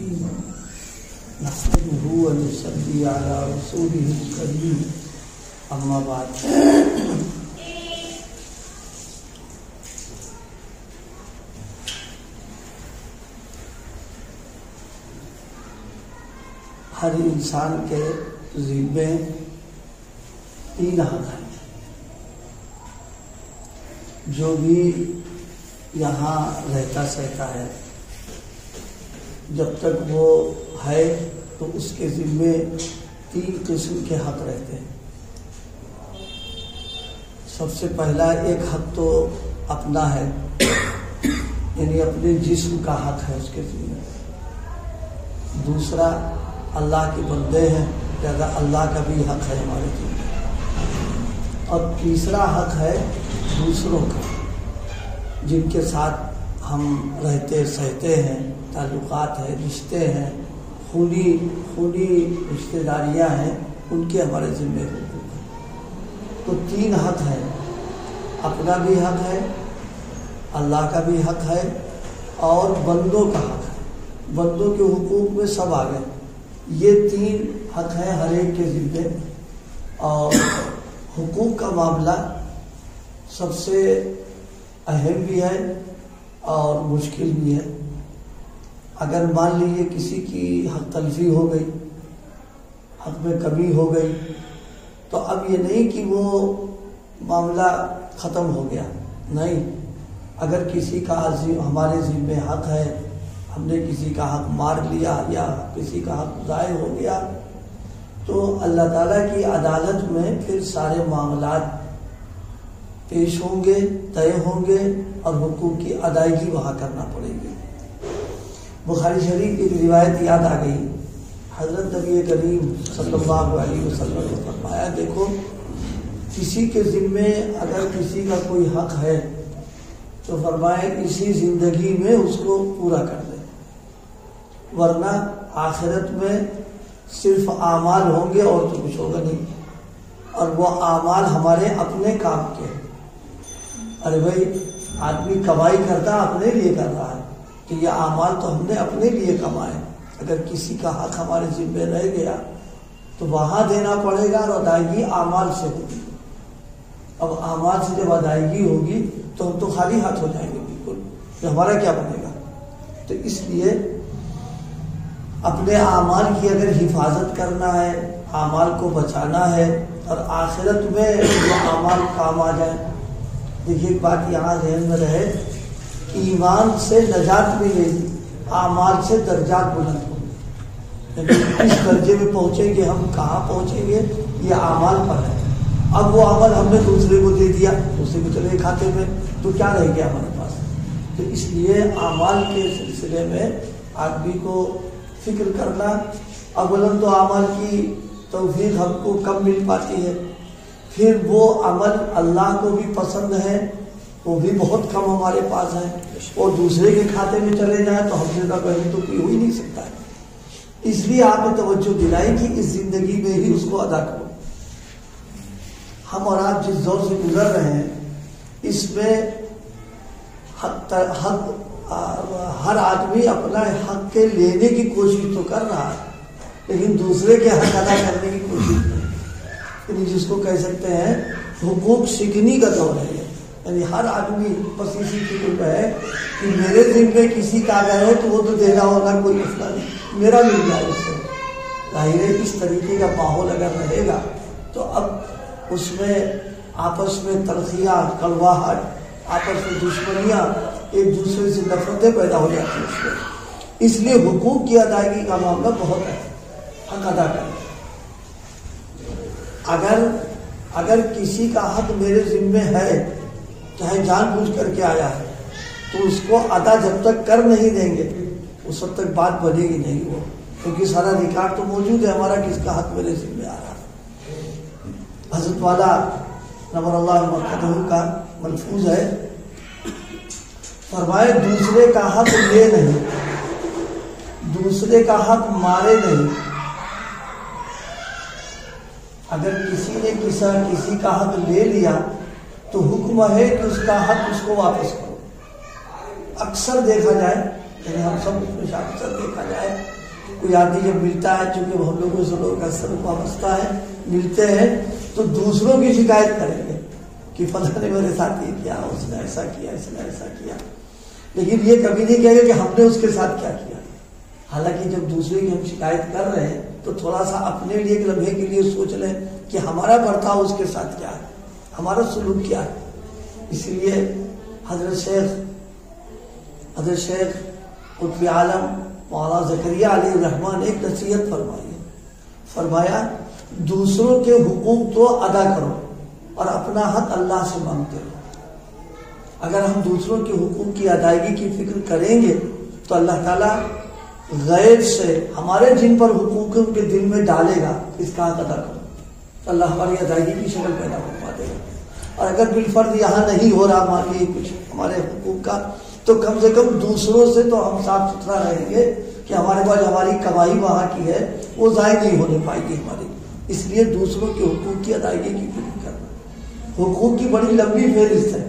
الرحيم نحمده ونصلي على رسوله الكريم اما بعد ہر انسان کے ذمے 3 حق ہیں. جو بھی یہاں رہتا سہتا ہے جب تک وہ ہے تو اس کے ذمے 3 قسم کے حق رہتے ہیں. سب سے پہلا ایک حق تو اپنا ہے، یعنی اپنے جسم کا حق ہے اس کے ذمے. دوسرا اللہ کے بندے ہیں، لہذا اللہ کا بھی حق ہے ہمارے ذمے. اور تیسرا حق ہے دوسروں کا، جن کے ساتھ ہم رہتے سہتے ہیں، تعلقات ہیں، رشتے ہیں، خونی رشتہ داریاں ہیں، ان کے ہمارے ذمے حقوق ہیں. تو 3 حق ہیں، اپنا بھی حق ہے، اللہ کا بھی حق ہے، اور بندوں کا حق ہے. بندوں کے حقوق میں سب آ گئے. یہ 3 حق ہیں ہر ایک کے ذمے. اور حقوق کا معاملہ سب سے اہم بھی ہے اور مشکل بھی ہے. اگر مان لیجیے کسی کی حق تلفی ہو گئی، حق میں کمی ہو گئی، تو اب یہ نہیں کہ وہ معاملہ ختم ہو گیا. نہیں، اگر کسی کا ہمارے ذمے حق ہے، ہم نے کسی کا حق مار لیا یا کسی کا حق ضائع ہو گیا، تو اللہ تعالیٰ کی عدالت میں پھر سارے معاملات پیش ہوں گے، طے ہوں گے، اور حقوق کی ادائیگی وہاں کرنا پڑے گی. بخاری شریف کی ایک روایت یاد آ گئی. حضرت نبی کریم صلی اللہ علیہ وسلم نے فرمایا، دیکھو کسی کے ذمے اگر کسی کا کوئی حق ہے تو فرمایا اسی زندگی میں اس کو پورا کر دیں، ورنہ آخرت میں صرف اعمال ہوں گے اور تو کچھ ہوگا نہیں. اور وہ اعمال ہمارے اپنے کام کے. ارے بھائی، آدمی کمائی کرتا اپنے لیے کر رہا ہے کہ یہ اعمال تو ہم نے اپنے لیے کمائے. اگر کسی کا حق ہمارے ذمہ رہ گیا تو وہاں دینا پڑے گا، اور ادائیگی اعمال سے ہوگی. اب اعمال سے جب ادائیگی ہوگی تو ہم تو خالی ہاتھ ہو جائیں گے بالکل، کہ ہمارا کیا بنے گا. تو اس لیے اپنے اعمال کی اگر حفاظت کرنا ہے، اعمال کو بچانا ہے، اور آخرت میں وہ اعمال کام آ جائیں. دیکھیے ایک بات یہاں ذہن میں رہے، ایمان سے نجات ملے گی، اعمال سے درجات بلند ہوں گے. لیکن اس درجے میں پہنچیں گے ہم کہاں پہنچیں گے؟ یہ اعمال پر ہے. اب وہ عمل ہم نے دوسرے کو دے دیا، دوسرے کو چلے کھاتے میں، تو کیا رہ گیا ہمارے پاس؟ تو اس لیے اعمال کے سلسلے میں آدمی کو فکر کرنا. اولاً تو اعمال کی توفیق ہم کو کم مل پاتی ہے، پھر وہ عمل اللہ کو بھی پسند ہے وہ بھی بہت کم ہمارے پاس ہے، اور دوسرے کے کھاتے میں چلے جائیں تو ہم سے کا پہلے تو کوئی ہو ہی نہیں سکتا ہے. اس لیے آپ نے توجہ دلائی کہ اس زندگی میں ہی اس کو ادا کرو. ہم اور آپ جس دور سے گزر رہے ہیں اس میں ہر آدمی اپنا حق کے لینے کی کوشش تو کر رہا ہے، لیکن دوسرے کے حق ادا کرنے کی کوشش نہیں. یعنی جس کو کہہ سکتے ہیں حقوق شکنی کا دور ہے. یعنی ہر آدمی بس اسی فکر پہ ہے کہ میرے ذمے کسی کا گئے ہے تو وہ تو دینا ہونا کوئی مسئلہ نہیں، میرا مل جائے اس سے. ظاہر ہے اس طریقے کا ماحول اگر رہے گا تو اب اس میں آپس میں تلخیاں، کڑواہٹ، آپس میں دشمنیاں، ایک دوسرے سے نفرتیں پیدا ہو جاتی ہیں اس میں. اس لیے حقوق کی ادائیگی کا معاملہ بہت ہے. حق ادا کریں. اگر کسی کا حق میرے ذمے ہے، چاہے جان بوجھ کر کے آیا ہے، تو اس کو ادا جب تک کر نہیں دیں گے اس وقت تک بات بنے گی نہیں. وہ کیونکہ سارا ریکارڈ تو موجود ہے ہمارا کس کا حق میرے ذمے آ رہا ہے. حضرت والا نور اللہ مرقدہ کا ملفوظ ہے، فرمائے دوسرے کا حق لے نہیں، دوسرے کا حق مارے نہیں. اگر کسی نے کسی کا حق لے لیا تو حکم ہے کہ اس کا حق اس کو واپس کرو. اکثر دیکھا جائے یعنی ہم سب اس میں شامل دیکھا جائے. کوئی آدمی جب ملتا ہے، چونکہ ہم لوگوں سے لوگ اکثر وابستہ ہے، ملتے ہیں تو دوسروں کی شکایت کریں گے کہ فلاں نے میرے ساتھ یہ کیا، اس نے ایسا کیا، اس نے ایسا کیا، لیکن یہ کبھی نہیں کہیں گے کہ ہم نے اس کے ساتھ کیا کیا. حالانکہ جب دوسرے کی ہم شکایت کر رہے ہیں تو تھوڑا سا اپنے لیے ایک لمحے کے لیے سوچ لیں کہ ہمارا برتاؤ اس کے ساتھ کیا ہے، ہمارا سلوک کیا ہے. اس لیے حضرت شیخ قطب عالم مولانا زکریا علیہ الرحمٰن نے ایک نصیحت فرمایا دوسروں کے حقوق تو ادا کرو اور اپنا حق اللہ سے مانگتے رہو. اگر ہم دوسروں کے حقوق کی ادائیگی کی فکر کریں گے تو اللہ تعالیٰ غیر سے ہمارے جن پر حقوق ان کے دل میں ڈالے گا اس کا حق ادا کرو تو اللہ ہماری ادائیگی کی شکل پیدا کروا دے گا. اور اگر بالفرض یہاں نہیں ہو رہا مان لیے کچھ ہمارے حقوق کا تو کم سے کم دوسروں سے تو ہم صاف ستھرا رہیں گے کہ ہمارے پاس ہماری کمائی وہاں کی ہے وہ ضائع نہیں ہونے پائے گی ہماری. اس لیے دوسروں کے حقوق کی ادائیگی کی فکر کرنا. حقوق کی بڑی لمبی فہرست ہے،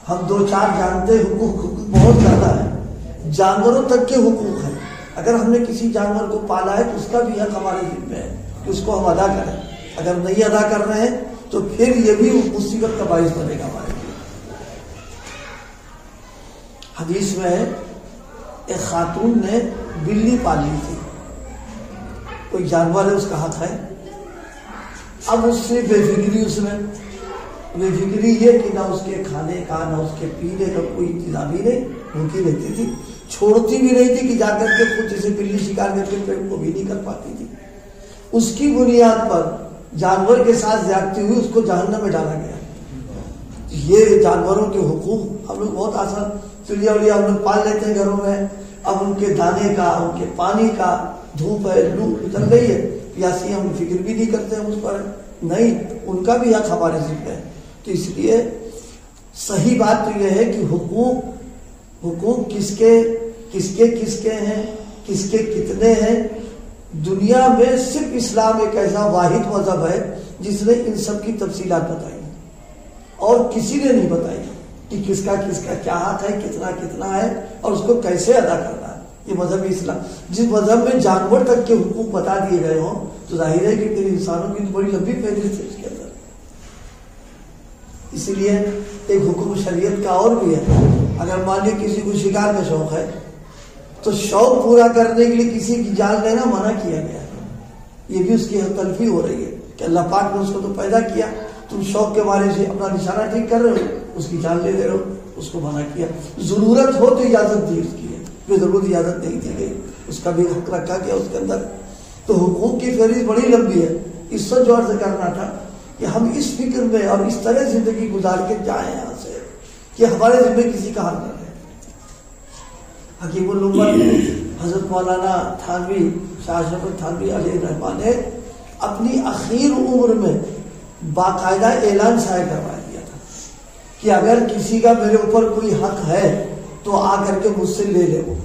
ہم 2-4 جانتے. حقوق بہت زیادہ ہے، جانوروں تک کے حقوق ہیں. اگر ہم نے کسی جانور کو پالا ہے تو اس کا بھی حق ہمارے ذمہ میں ہے کہ اس کو ہم ادا کریں. اگر نہیں ادا کر رہے ہیں تو پھر یہ بھی مصیبت کا باعث بنے گا ہمارے لیے. حدیث میں ایک خاتون نے بلی پالی تھی، کوئی جانور ہے اس کا حق ہے. اب اس سے بے فکری یہ کہ نہ اس کے کھانے کا نہ اس کے پینے کا کوئی انتظام ہی نہیں، بھوکی رہتی تھی، چھوڑتی بھی نہیں تھی کہ جا کر کے خود جیسے بلی شکار کر کے پیٹ کو بھی نہیں کر پاتی تھی. اس کی بنیاد پر جانور کے ساتھ زیادتی ہوئی، اس کو جہنم میں ڈالا گیا. یہ جانوروں کے حقوق ہم لوگ بہت آسان چڑیا وڑیا ہم لوگ پال لیتے ہیں گھروں میں. اب ان کے دانے کا، ان کے پانی کا، دھوپ ہے، لو اتر گئی ہے، پیاسی ہم فکر بھی نہیں کرتے ہیں اس پر. نہیں، ان کا بھی حق ہمارے ذمہ ہے. تو اس لیے صحیح بات تو یہ ہے کہ حقوق کس کے ہیں، کس کے کتنے ہیں. دنیا میں صرف اسلام ایک ایسا واحد مذہب ہے جس نے ان سب کی تفصیلات بتائی اور کسی نے نہیں بتائی کہ کس کا کیا حق ہے، کتنا ہے اور اس کو کیسے ادا کرنا ہے. یہ مذہب اسلام جس مذہب میں جانور تک کے حقوق بتا دیے گئے ہوں تو ظاہر ہے کہ پھر انسانوں کی بڑی لمبی فہرست ہے اس کے اندر. اسی لیے ایک حکم شریعت کا اور بھی ہے. اگر مان لیے کسی کو شکار کا شوق ہے تو شوق پورا کرنے کے لیے کسی کی جان لینا منع کیا گیا ہے. یہ بھی اس کی تلفی ہو رہی ہے کہ اللہ پاک نے اس کو تو پیدا کیا، تم شوق کے بارے سے اپنا نشانہ ٹھیک کر رہے ہو، اس کی جان لے رہے ہو، اس کو منع کیا. ضرورت ہو تو اجازت دی اس کی ہے، بے ضرورت اجازت نہیں دی گئی، اس کا بھی حق رکھا گیا اس کے اندر. تو حقوق کی فہرست بڑی لمبی ہے. اس سے جو عرض کرنا تھا کہ ہم اس فکر میں اور اس طرح زندگی گزار کے جائیں یہاں سے کہ ہمارے ذمہ کسی کا حق نہ رہے. حکیم الامت حضرت مولانا تھانوی شاہ اشرف تھانوی علیہ الرحمٰن نے اپنی اخیر عمر میں باقاعدہ اعلان شائع کروا دیا تھا کہ اگر کسی کا میرے اوپر کوئی حق ہے تو آ کر کے مجھ سے لے لے. وہ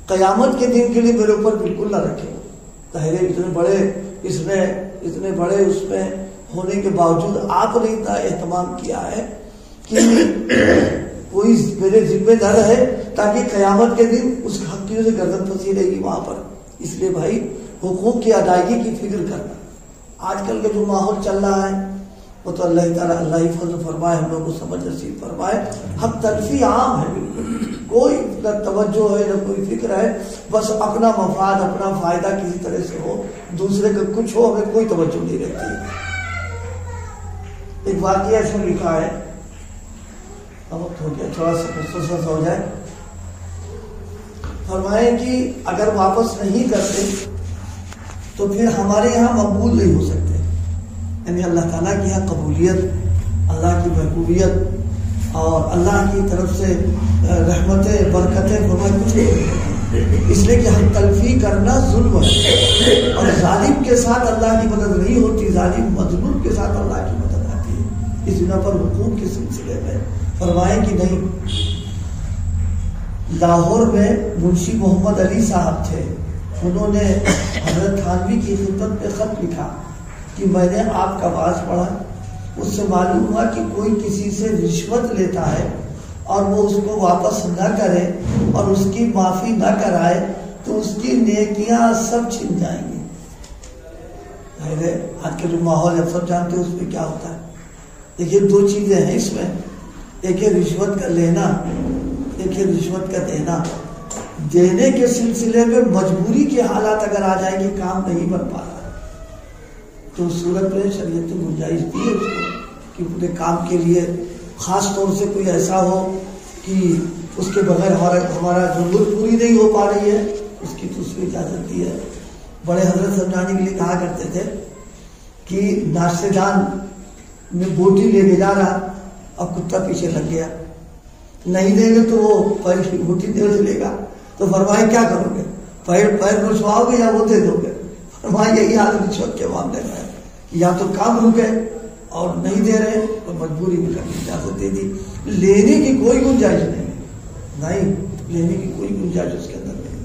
قیامت کے دن کے لیے میرے اوپر بالکل نہ رکھے. ظاہر ہے اتنے بڑے اس میں ہونے کے باوجود آپ نے اتنا اہتمام کیا ہے کہ کوئی میرے ذمہ دار ہے تاکہ قیامت کے دن اس حقیقت سے گردن پھنسی رہے گی وہاں پر. اس لیے بھائی حقوق کی ادائیگی کی فکر کرنا. آج کل کا جو ماحول چل رہا ہے وہ تو اللہ تعالیٰ اللہ فضل فرمائے، ہم لوگ کو سمجھ نصیب فرمائے. حق تلفی عام ہے، بالکل کوئی نہ توجہ ہے نہ کوئی فکر ہے، بس اپنا مفاد اپنا فائدہ کسی طرح سے ہو، دوسرے کا کچھ ہو، ہمیں کوئی توجہ نہیں رہتی. ایک واقعہ اس میں لکھا ہے، وقت ہو گیا تھوڑا سا مختصر ہو جائے. فرمائیں کہ اگر واپس نہیں کرتے تو پھر ہمارے یہاں مقبول نہیں ہو سکتے. یعنی اللہ تعالیٰ کی یہاں قبولیت، اللہ کی محبوبیت اور اللہ کی طرف سے رحمتیں برکتیں فرمائے کچھ نہیں. اس لیے کہ ہم تلفی کرنا ظلم ہے اور ظالم کے ساتھ اللہ کی مدد نہیں ہوتی، ظالم مظلوم کے ساتھ اللہ کی مدد آتی ہے. اس بنا پر حقوق کے سلسلے میں فرمائیں کہ نہیں. لاہور میں منشی محمد علی صاحب تھے، انہوں نے حضرت تھانوی کی خدمت میں خط لکھا کہ میں نے آپ کا واعظ پڑھا، اس سے معلوم ہوا کہ کوئی کسی سے رشوت لیتا ہے اور وہ اس کو واپس نہ کرے اور اس کی معافی نہ کرائے تو اس کی نیکیاں سب چھن جائیں گی. آج کے جو ماحول ہے سب جانتے ہیں اس میں کیا ہوتا ہے. دیکھیے دو چیزیں ہیں اس میں، ایک ہے رشوت کا لینا، ایک ہے رشوت کا دینا. دینے کے سلسلے میں مجبوری کے حالات اگر آ جائیں گے، کام نہیں بن پا رہا تو صورت میں شریعت نے گنجائش دی ہے اس کو کہ پورے کام کے لیے خاص طور سے کوئی ایسا ہو کہ اس کے بغیر ہمارا ضرورت پوری نہیں ہو پا رہی ہے، اس کی تو اس کو اجازت دی ہے. بڑے حضرت سمجھانے کے لیے کہا کرتے تھے کہ ناشتے دان میں بوٹی لے کے جا رہا، اب کتا پیچھے لگ گیا، نہیں دیں گے تو وہ پیر کی بوٹی دے چلے گا. تو فرمائے کیا کرو گے، پیر رچواؤ گے یا وہ دے دو گے؟ فرمائے یہی حال رشوت کے معاملے میں ہے، یا تو کام رکے اور نہیں دے رہے تو مجبوری میں کرنے کی اجازت دے دی. لینے کی کوئی گنجائش نہیں، لینے کی کوئی گنجائش اس کے اندر نہیں.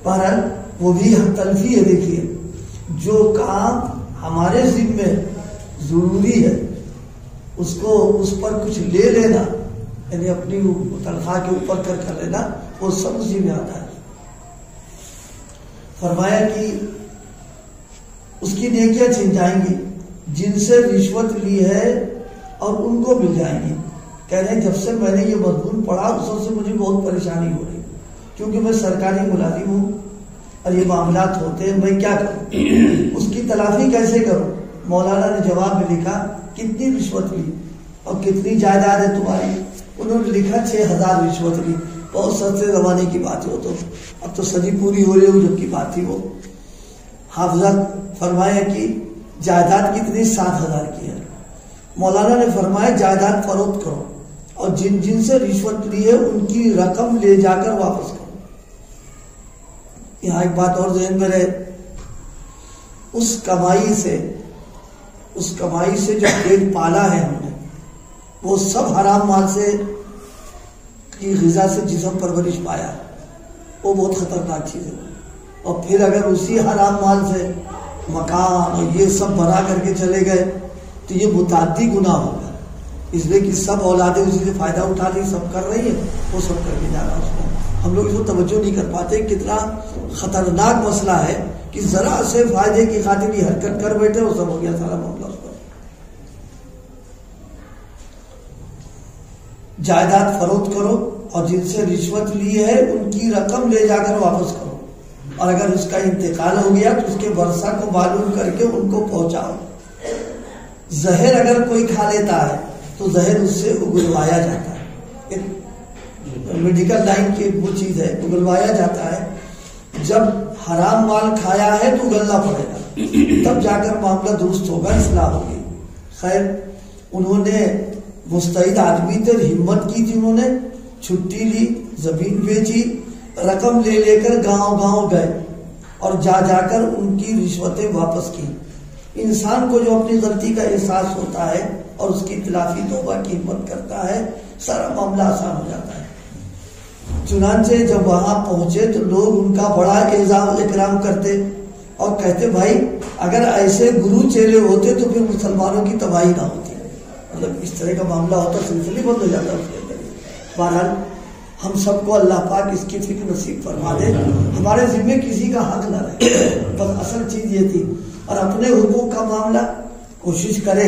بہرحال وہ بھی تلفی ہے. دیکھیے جو کام ہمارے ذمے ضروری ہے اس پر کچھ لے لینا، یعنی اپنی تنخواہ کے اوپر کر لینا، وہ سب اسی میں آتا ہے. فرمایا کہ اس کی نیکیاں چھن جائیں گی جن سے رشوت لی ہے اور ان کو مل جائیں گی. کہہ رہے ہیں جب سے میں نے یہ مضمون پڑھا اس وقت سے مجھے بہت پریشانی ہو رہی، کیونکہ میں سرکاری ملازم ہوں اور یہ معاملات ہوتے ہیں، میں کیا کروں، اس کی تلافی کیسے کروں. مولانا نے جواب میں لکھا کتنی رشوت لی اور کتنی جائیداد ہے تمہاری. انہوں نے لکھا 6000 رشوت لی. بہت سستے زمانے کی بات ہے، وہ تو اب تو صدی پوری ہو رہی ہو جب کی بات تھی وہ. حافظہ فرمایا کہ جائیداد کتنی 7000 کی ہے. مولانا نے فرمایا جائیداد فروخت کرو اور جن سے رشوت لی ہے ان کی رقم لے جا کر واپس کرو. یہاں ایک بات اور ذہن میں رہے، اس کمائی سے جو پیٹ پالا ہے ہم نے، وہ سب حرام مال سے کی غذا سے جسم پرورش پایا، وہ بہت خطرناک چیز ہے. اور پھر اگر اسی حرام مال سے مکان اور یہ سب بنا کر کے چلے گئے تو یہ متعدی گناہ ہوگا. اس لیے کہ سب اولادیں اسی سے فائدہ اٹھا رہی، سب کر رہی ہیں، وہ سب کر کے جا رہا اس کو. ہم لوگ اس کو توجہ نہیں کر پاتے. کتنا خطرناک مسئلہ ہے کہ ذرا سے فائدے کی خاطر کی حرکت کر بیٹھے، وہ سب ہو گیا سارا معاملہ اس پر. جائیداد فروخت کرو اور جن سے رشوت لی ہے ان کی رقم لے جا کر واپس کرو، اور اگر اس کا انتقال ہو گیا تو اس کے ورثہ کو معلوم کر کے ان کو پہنچاؤ. زہر اگر کوئی کھا لیتا ہے تو زہر اس سے اگلوایا جاتا ہے. میڈیکل لائن کی وہ چیز ہے، اگلوایا جاتا ہے. جب حرام مال کھایا ہے تو اگلنا پڑے گا، تب جا کر معاملہ درست ہوگا، اصلاح ہوگی. خیر انہوں نے مستعد آدمی تھے، ہمت کی تھی، انہوں نے چھٹی لی، زمین بیچی، رقم لے کر گاؤں گئے اور جا کر ان کی رشوتیں واپس کی. انسان کو جو اپنی غلطی کا احساس ہوتا ہے اور اس کی تلافی توبہ کی ہمت کرتا ہے، سارا معاملہ آسان ہو جاتا ہے. چنانچہ جب وہاں پہنچے تو لوگ ان کا بڑا اعزاز اکرام کرتے اور کہتے بھائی اگر ایسے گرو چیلے ہوتے تو پھر مسلمانوں کی تباہی نہ ہوتی. مطلب اس طرح کا معاملہ ہوتا، سلسلے بند ہو جاتا اس کے اندر. بہرحال ہم سب کو اللہ پاک اس کی فکر نصیب فرما دے، ہمارے ذمے کسی کا حق نہ رہے. بس اصل چیز یہ تھی. اور اپنے حقوق کا معاملہ کوشش کرے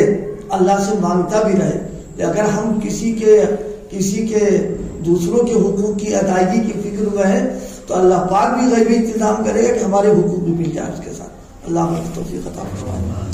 اللہ سے مانگتا بھی رہے. اگر ہم کسی کے دوسروں کے حقوق کی ادائیگی کی فکر میں ہے تو اللہ پاک بھی غیبی انتظام کرے گا کہ ہمارے حقوق بھی مل جائے اس کے ساتھ. اللہ ہمیں توفیق عطا فرمائے.